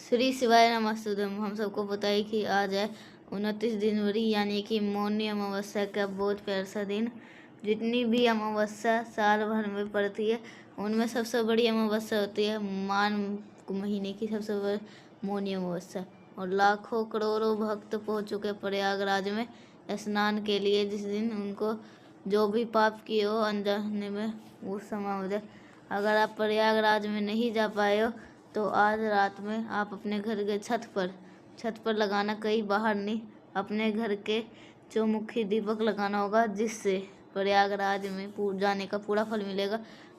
श्री शिवाय नमस्तुभ्यं। हम सबको पता है कि आज है 29 जनवरी यानी कि मौनी अमावस्या का बहुत प्यारा सा दिन। जितनी भी अमावस्या साल भर में पड़ती है उनमें सबसे बड़ी अमावस्या होती है मान महीने की सबसे बड़ी मौनी अमावस्या। और लाखों करोड़ों भक्त पहुँच चुके प्रयागराज में स्नान के लिए, जिस दिन उनको जो भी पाप किए हो अनजाने में वो क्षमा हो जाए। अगर आप प्रयागराज में नहीं जा पाए हो तो आज रात में आप अपने घर के छत पर लगाना, कहीं बाहर नहीं, अपने घर के चौमुखी दीपक लगाना होगा, जिससे प्रयागराज में जाने का पूरा फल मिलेगा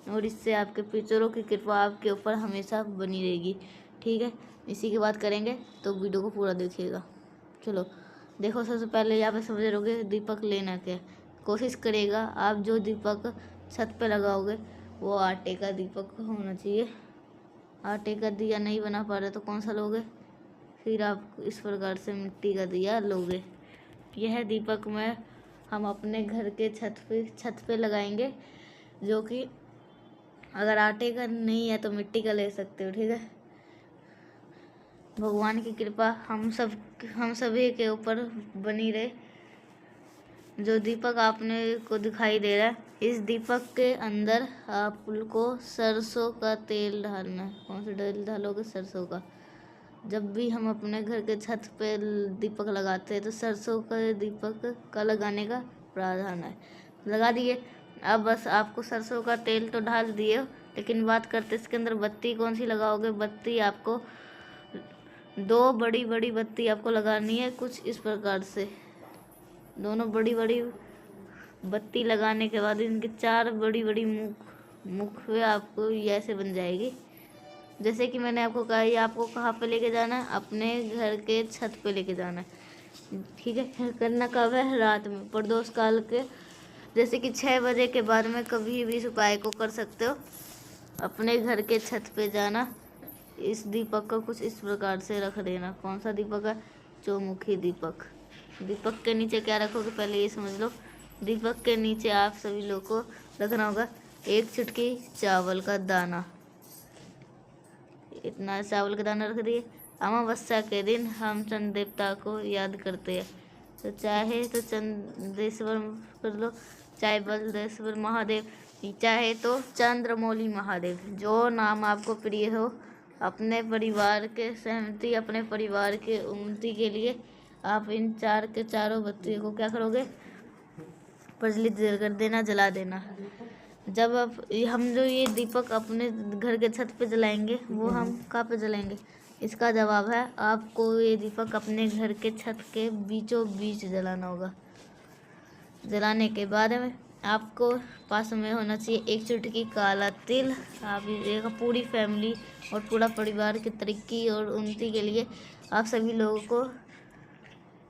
और इससे आपके पितरों की कृपा आपके ऊपर हमेशा बनी रहेगी। ठीक है, इसी की बात करेंगे तो वीडियो को पूरा देखिएगा। चलो देखो, सबसे पहले यहाँ पे समझ रहोगे दीपक लेना क्या। कोशिश करेगा आप जो दीपक छत पे लगाओगे वो आटे का दीपक होना चाहिए। आटे का दिया नहीं बना पा रहे तो कौन सा लोगे? फिर आप इस प्रकार से मिट्टी का दिया लोगे। यह दीपक में हम अपने घर के छत पे लगाएंगे, जो कि अगर आटे का नहीं है तो मिट्टी का ले सकते हो। ठीक है, भगवान की कृपा हम सभी के ऊपर बनी रहे। जो दीपक आपने को दिखाई दे रहा है, इस दीपक के अंदर आपको सरसों का तेल डालना है। कौन सा तेल डालोगे? सरसों का। जब भी हम अपने घर के छत पे दीपक लगाते हैं तो सरसों का दीपक का लगाने का प्रावधान है। लगा दिए। अब बस आपको सरसों का तेल तो डाल दिए, लेकिन बात करते इसके अंदर बत्ती कौन सी लगाओगे। बत्ती आपको 2 बड़ी बड़ी बत्ती आपको लगानी है, कुछ इस प्रकार से। दोनों बड़ी बड़ी बत्ती लगाने के बाद इनके 4 बड़ी बड़ी मुख आपको ऐसे बन जाएगी। जैसे कि मैंने आपको कहा, ये आपको कहाँ पे लेके जाना है? अपने घर के छत पे लेके जाना है। ठीक है, करना कब है? रात में प्रदोष काल के, जैसे कि 6 बजे के बाद में कभी भी इस उपाय को कर सकते हो। अपने घर के छत पे जाना, इस दीपक को कुछ इस प्रकार से रख देना। कौन सा दीपक है? चौमुखी दीपक। दीपक के नीचे क्या रखोगे पहले ये समझ लो। दीपक के नीचे आप सभी लोग को रखना होगा 1 चुटकी चावल का दाना। इतना चावल का दाना रख दिए। अमावस्या के दिन हम चंद्र देवता को याद करते हैं, तो चाहे तो चंद्रेश्वर कर लो, चाहे बलदेश्वर महादेव, चाहे तो चंद्रमौली महादेव, जो नाम आपको प्रिय हो। अपने परिवार के सहमति, अपने परिवार के उन्नति के लिए आप इन 4 के चारों बत्तियों को क्या करोगे? प्रज्वलित कर देना, जला देना। जब हम जो ये दीपक अपने घर के छत पे जलाएंगे, वो हम कहाँ पे जलाएंगे? इसका जवाब है आपको ये दीपक अपने घर के छत के बीचों बीच जलाना होगा। जलाने के बाद में आपको पास में होना चाहिए 1 चुटकी काला तिल। आप एक पूरी फैमिली और पूरा परिवार की तरक्की और उन्नति के लिए आप सभी लोगों को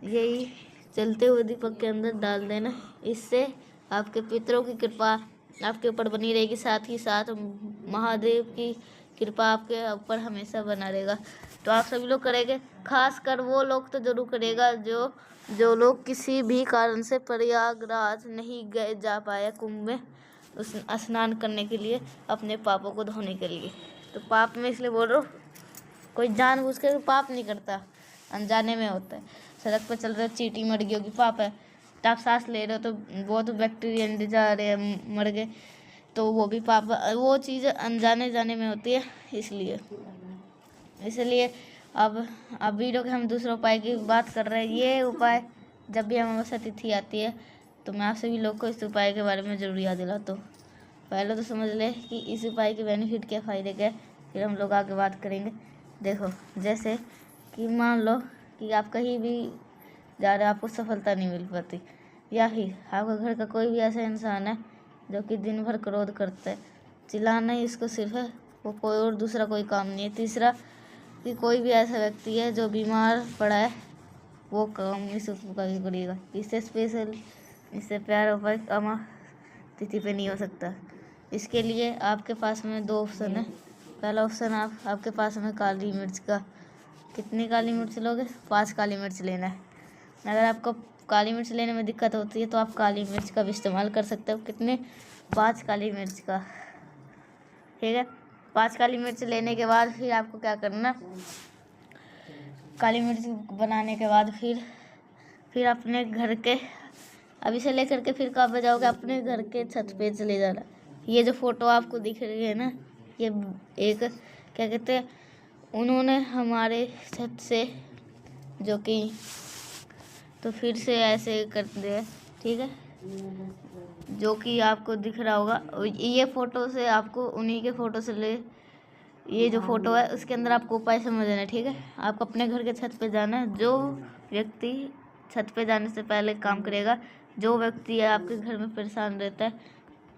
यही जलते हुए दीपक के अंदर डाल देना। इससे आपके पितरों की कृपा आपके ऊपर बनी रहेगी, साथ ही साथ महादेव की कृपा आपके ऊपर हमेशा बना रहेगा। तो आप सभी लोग करेंगे, खासकर वो लोग तो जरूर करेगा जो लोग किसी भी कारण से प्रयागराज नहीं गए जा पाए कुंभ में उस स्नान करने के लिए, अपने पापों को धोने के लिए। तो पाप में इसलिए बोल रहा हूँ, कोई जानबूझ कर पाप नहीं करता, अनजाने में होता है। सड़क पर चल रहे हो, चींटी मर गई होगी, पाप है। तो आप सांस ले रहे हो तो बहुत बैक्टीरिया जा रहे हैं, मर गए, तो वो भी पाप। वो चीज़ अनजाने जाने में होती है। इसलिए अब वीडियो के हम दूसरे उपाय की बात कर रहे हैं। ये उपाय जब भी अमावस्या तिथि आती है तो मैं आप सभी लोग को इस उपाय के बारे में ज़रूर याद दिलाता हूँ। पहले तो समझ ले कि इस उपाय के बेनिफिट क्या, फ़ायदे क्या, फिर हम लोग आगे बात करेंगे। देखो, जैसे कि मान लो कि आप कहीं भी जा रहे हो, आपको सफलता नहीं मिल पाती, या फिर आपका घर का कोई भी ऐसा इंसान है जो कि दिन भर क्रोध करता है, चिल्लाना ही इसको सिर्फ है, वो कोई और दूसरा कोई काम नहीं है। तीसरा कि कोई भी ऐसा व्यक्ति है जो बीमार पड़ा है, वो काम इस उपाय करिएगा। इससे स्पेशल, इससे प्यार उपाय अमा तिथि पे नहीं हो सकता। इसके लिए आपके पास में 2 ऑप्शन है। पहला ऑप्शन आपके पास में काली मिर्च का। कितनी काली मिर्च लोगे? 5 काली मिर्च लेना है। अगर आपको काली मिर्च लेने में दिक्कत होती है तो आप काली मिर्च का भी इस्तेमाल कर सकते हो। कितने? 5 काली मिर्च का। ठीक है, 5 काली मिर्च लेने के बाद फिर आपको क्या करना, काली मिर्च बनाने के बाद फिर अपने घर के अभी से लेकर के फिर कब जाओगे, अपने घर के छत पे चले जाना। ये जो फोटो आपको दिख रही है ना, ये एक क्या कहते हैं, उन्होंने हमारे छत से जो कि तो फिर से ऐसे करते हैं, ठीक है, जो कि आपको दिख रहा होगा। ये फ़ोटो से आपको उन्हीं के फ़ोटो से ले, ये जो फ़ोटो है उसके अंदर आपको उपाय समझना है, ठीक है। आपको अपने घर के छत पे जाना है। जो व्यक्ति छत पे जाने से पहले काम करेगा, जो व्यक्ति है आपके घर में परेशान रहता है,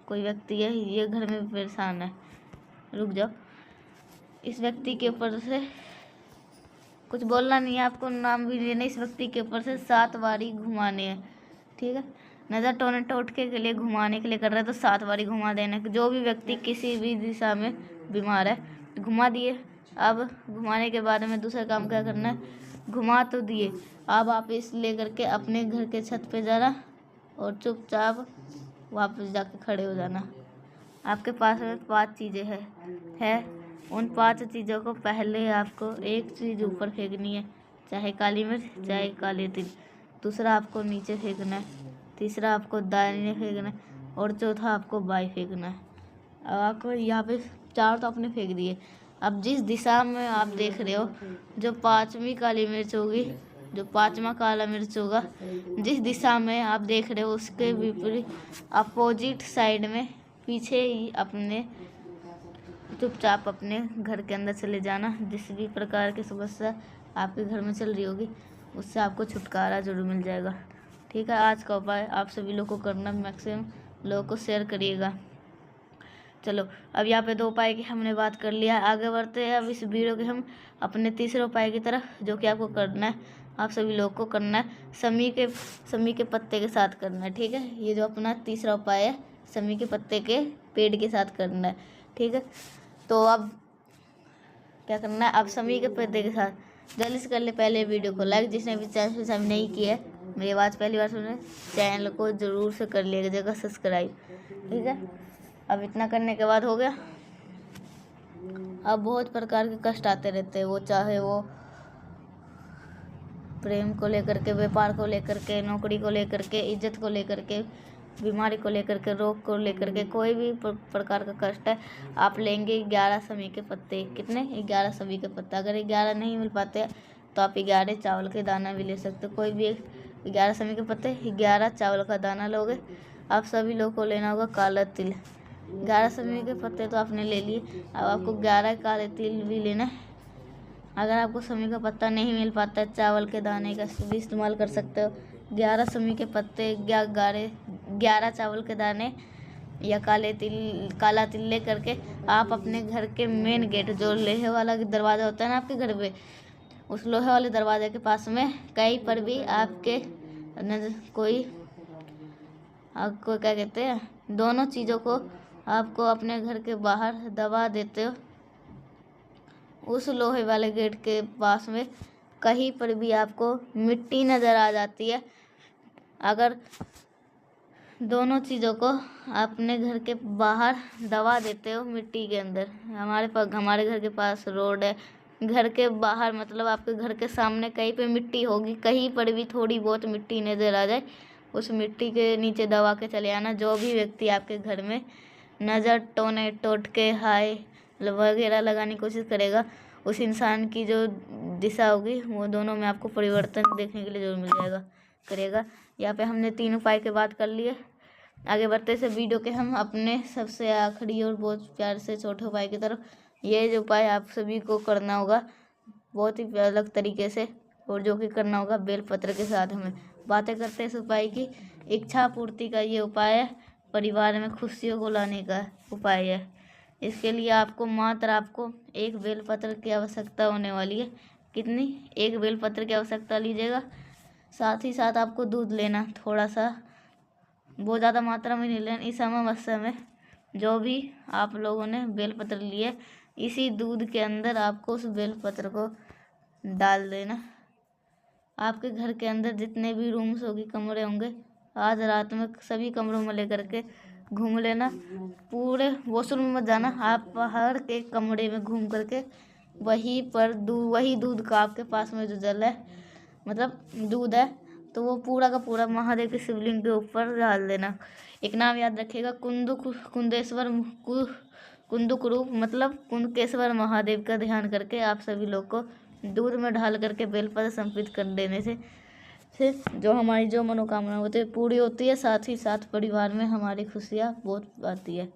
कोई व्यक्ति है ये घर में परेशान है, रुक जाओ, इस व्यक्ति के ऊपर से कुछ बोलना नहीं है, आपको नाम भी लेना, इस व्यक्ति के ऊपर से 7 बारी घुमाने हैं, ठीक है। नज़र टोटके के लिए घुमाने के लिए कर रहा है तो 7 बारी घुमा देना। जो भी व्यक्ति किसी भी दिशा में बीमार है घुमा दिए। अब घुमाने के बाद में दूसरा काम क्या करना है, घुमा तो दिए, अब आप इस लेकर के अपने घर के छत पे जाना और चुपचाप वापस जाके खड़े हो जाना। आपके पास में 5 चीज़ें है। उन 5 चीज़ों को पहले आपको एक चीज़ ऊपर फेंकनी है, चाहे काली मिर्च चाहे काले तिल। दूसरा आपको नीचे फेंकना है, तीसरा आपको दाहिने फेंकना है और चौथा आपको बाएं फेंकना है। अब आपको यहाँ पे 4 तो आपने फेंक दिए। अब जिस दिशा में आप देख रहे हो, जो 5वीं काली मिर्च होगी, जो 5वां काला मिर्च होगा, जिस दिशा में आप देख रहे हो उसके विपरीत अपोजिट साइड में पीछे ही अपने चुपचाप अपने घर के अंदर चले जाना। जिस भी प्रकार की समस्या आपके घर में चल रही होगी उससे आपको छुटकारा जरूर मिल जाएगा, ठीक है। आज का उपाय आप सभी लोगों को करना, मैक्सिमम लोगों को शेयर करिएगा। चलो अब यहाँ पे 2 उपाय की हमने बात कर लिया, आगे बढ़ते हैं अब इस वीडियो के हम अपने तीसरे उपाय की तरफ, जो कि आपको करना है, आप सभी लोगों को करना है, समी के पत्ते के साथ करना है, ठीक है। ये जो अपना तीसरा उपाय है समी के पत्ते के पेड़ के साथ करना है, ठीक है। तो अब क्या करना है, अब समी के पत्ते के साथ जल्दी से कर ले पहले वीडियो को लाइक, जिसने भी चैनल सब्सक्राइब नहीं किया है, मेरी आवाज़ पहली बार सुने, चैनल को ज़रूर से कर लीजिएगा सब्सक्राइब, ठीक है। अब इतना करने के बाद हो गया। अब बहुत प्रकार के कष्ट आते रहते हैं, वो चाहे वो प्रेम को लेकर के, व्यापार को लेकर के, नौकरी को लेकर के, इज्जत को लेकर के, बीमारी को लेकर के, रोग को लेकर के, कोई भी प्रकार का कष्ट है, आप लेंगे 11 समी के पत्ते। कितने? 11 समी के पत्ते। अगर 11 नहीं मिल पाते तो आप 11 चावल के दाना भी ले सकते हो। कोई भी 11 समी के पत्ते, 11 चावल का दाना लोगे। आप सभी लोगों को लेना होगा काला तिल। 11 समी के पत्ते तो आपने ले लिए, अब आपको 11 काले तिल भी लेना है। अगर आपको समी का पत्ता नहीं मिल पाता है, चावल के दाने का भी इस्तेमाल कर सकते हो। 11 समी के पत्ते या 11 चावल के दाने या काला तिल ले करके आप अपने घर के मेन गेट, जो लोहे वाला दरवाज़ा होता है ना आपके घर पे, उस लोहे वाले दरवाजे के पास में कहीं पर भी आपके कोई आपको क्या कहते हैं, दोनों चीज़ों को आपको अपने घर के बाहर दबा देते हो। उस लोहे वाले गेट के पास में कहीं पर भी आपको मिट्टी नज़र आ जाती है, अगर दोनों चीज़ों को अपने घर के बाहर दबा देते हो मिट्टी के अंदर, हमारे घर के पास रोड है, घर के बाहर मतलब आपके घर के सामने कहीं पे मिट्टी होगी, कहीं पर भी थोड़ी बहुत मिट्टी नज़र आ जाए, उस मिट्टी के नीचे दबा के चले आना। जो भी व्यक्ति आपके घर में नज़र टोटके हाय वगैरह लगाने की कोशिश करेगा, उस इंसान की जो दिशा होगी वो दोनों में आपको परिवर्तन देखने के लिए जरूर मिल करेगा। यहाँ पे हमने 3 उपाय की बात कर लिए। आगे बढ़ते से वीडियो के हम अपने सबसे आखिरी और बहुत प्यार से छोटे उपाय की तरफ। ये जो उपाय आप सभी को करना होगा बहुत ही अलग तरीके से, और जो कि करना होगा बेलपत्र के साथ। हमें बातें करते हैं इस उपाय की। इच्छा पूर्ति का ये उपाय है, परिवार में खुशियों को लाने का उपाय है। इसके लिए आपको आपको 1 बेलपत्र की आवश्यकता होने वाली है। कितनी? 1 बेलपत्र की आवश्यकता लीजिएगा। साथ ही साथ आपको दूध लेना, थोड़ा सा, बहुत ज़्यादा मात्रा में नहीं लेना। इस अमावस्या में जो भी आप लोगों ने बेलपत्र लिए, इसी दूध के अंदर आपको उस बेलपत्र को डाल देना। आपके घर के अंदर जितने भी रूम्स होगी, कमरे होंगे, आज रात में सभी कमरों में लेकर के घूम लेना। पूरे वॉशरूम में मत जाना, आप हर एक कमरे में घूम करके वही दूध का आपके पास में जो जल है, मतलब दूध है, तो वो पूरा का पूरा महादेव के शिवलिंग के ऊपर डाल देना। एक नाम याद रखिएगा, कुंदेश्वर कुंदुक रूप, मतलब कुंदकेश्वर महादेव का ध्यान करके आप सभी लोग को दूध में ढाल करके बेलपत्र समर्पित कर देने से जो हमारी जो मनोकामना होती है पूरी होती है, साथ ही साथ परिवार में हमारी खुशियाँ बहुत आती है।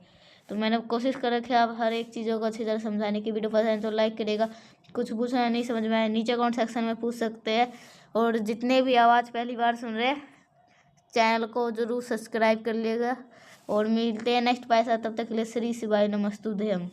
तो मैंने कोशिश कर रखी है आप हर एक चीज़ों को अच्छी तरह समझाने की। वीडियो पसंद है तो लाइक करिएगा, कुछ पूछना नहीं समझ में आया नीचे कमेंट सेक्शन में पूछ सकते हैं, और जितने भी आवाज़ पहली बार सुन रहे हैं चैनल को जरूर सब्सक्राइब कर लिएगा। और मिलते हैं नेक्स्ट पैसा, तब तक के लिए श्री शिवाय नमस्तुभ्यम।